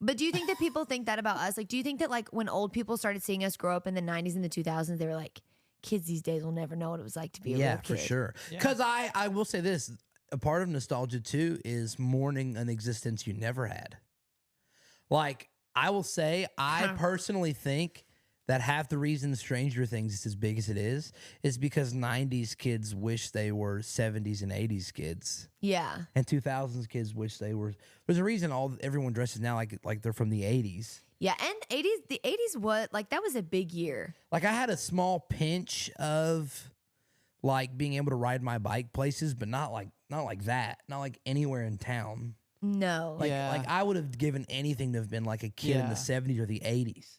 But do you think that people think that about us? Like, do you think that like when old people started seeing us grow up in the 90s and the 2000s, they were like, kids these days will never know what it was like to be a little kid. For sure. Because I will say this, a part of nostalgia too is mourning an existence you never had. Like, I will say, I personally think that half the reason Stranger Things is as big as it is because 90s kids wish they were 70s and 80s kids. Yeah. And 2000s kids wish they were. There's a reason everyone dresses now like they're from the 80s. Yeah, and the 80s that was a big year. Like, I had a small pinch of like being able to ride my bike places, but not like that. Not like anywhere in town. No. Like I would have given anything to have been like a kid in the 70s or the 80s.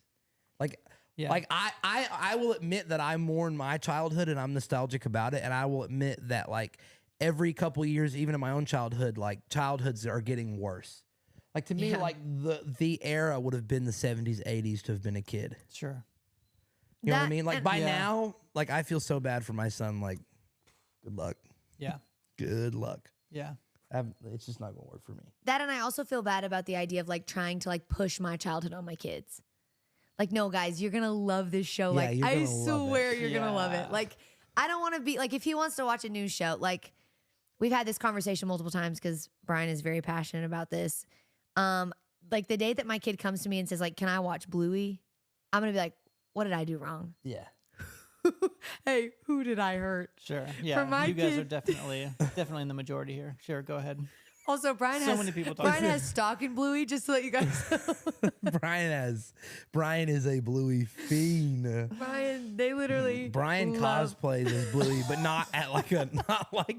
Like I will admit that I mourn my childhood and I'm nostalgic about it, and I will admit that like every couple of years, even in my own childhood, like childhoods are getting worse. Like to me, like the era would have been the 70s, 80s to have been a kid. Sure. You know what I mean? Like by now, like I feel so bad for my son. Like, good luck. Yeah. Good luck. Yeah. It's just not gonna work for me. That, and I also feel bad about the idea of like trying to like push my childhood on my kids. Like, no, guys, you're gonna love this show. Yeah, like, you're I gonna love swear it. you're gonna love it. Like, I don't want to be like, if he wants to watch a news show, like, we've had this conversation multiple times because Brian is very passionate about this. Like the day that my kid comes to me and says, like, can I watch Bluey? I'm gonna be like, what did I do wrong? Yeah. Hey, who did I hurt? Sure. Yeah. my You guys kid- are definitely in the majority here. Sure. Go ahead. Also, Brian So many people talk Brian about has stock in Bluey, just to let you guys know. Brian is a Bluey fiend. Brian, they literally Brian love- cosplays as Bluey, but not at like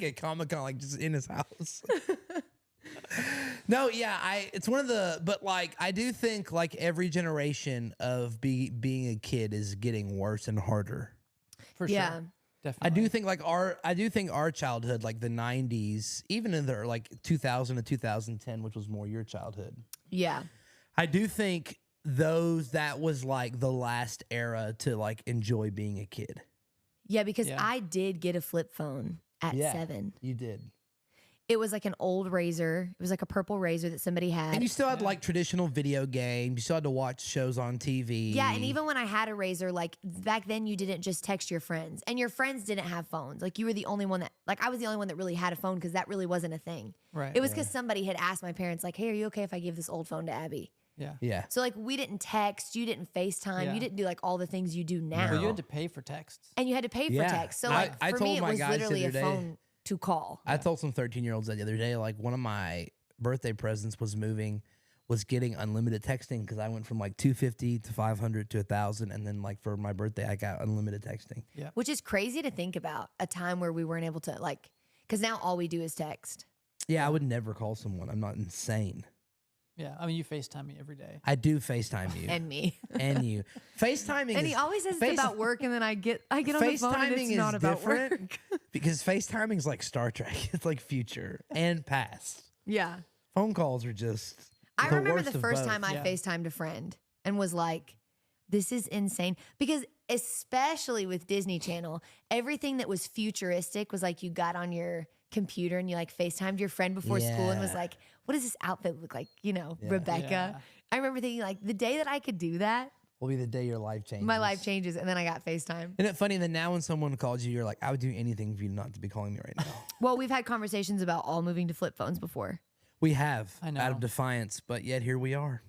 a Comic-Con, like just in his house. No, yeah, it's one of the, but like I do think like every generation of being a kid is getting worse and harder. For Yeah. sure. I Definitely. do think our childhood, like the 90s, even in the like 2000 to 2010, which was more your childhood. Yeah. I do think that was like the last era to like enjoy being a kid. Yeah, because Yeah. I did get a flip phone at 7. You did. It was like an old Razor. It was like a purple Razor that somebody had. And you still had like traditional video games. You still had to watch shows on TV. Yeah, and even when I had a Razor, like back then you didn't just text your friends. And your friends didn't have phones. Like you were the only one that, like I was the only one that really had a phone because that really wasn't a thing. Right. It was because somebody had asked my parents, like, hey, are you okay if I give this old phone to Abby? Yeah. Yeah. So like we didn't text, you didn't FaceTime, Yeah. you didn't do like all the things you do now. Well, you had to pay for texts. And you had to pay for Yeah. text. So I- like I for told me it my was guys the literally a other day- phone to call. I told some 13-year-olds that the other day, like one of my birthday presents was getting unlimited texting because I went from like 250 to 500 to 1,000. And then like for my birthday, I got unlimited texting. Yeah. Which is crazy to think about, a time where we weren't able to like, because now all we do is text. Yeah, I would never call someone. I'm not insane. Yeah. I mean, you FaceTime me every day. I do FaceTime you. And me. and you. FaceTiming And is, he always says it's about work, and then I get on the phone and FaceTiming it's is not about different work. because FaceTiming is like Star Trek. It's like future and past. Yeah. Phone calls are just I the remember worst the of first both. time I Yeah. FaceTimed a friend and was like, this is insane. Because especially with Disney Channel, everything that was futuristic was like you got on your computer and you like FaceTimed your friend before school and was Yeah. like, what does this outfit look like? You know, Yeah. Rebecca. Yeah. I remember thinking like the day that I could do that, will be the day your life changes. my life changes. And then I got FaceTime. Isn't it funny that now when someone calls you, you're like, I would do anything for you not to be calling me right now. Well, we've had conversations about all moving to flip phones before. We have I know. out of defiance, but yet here we are.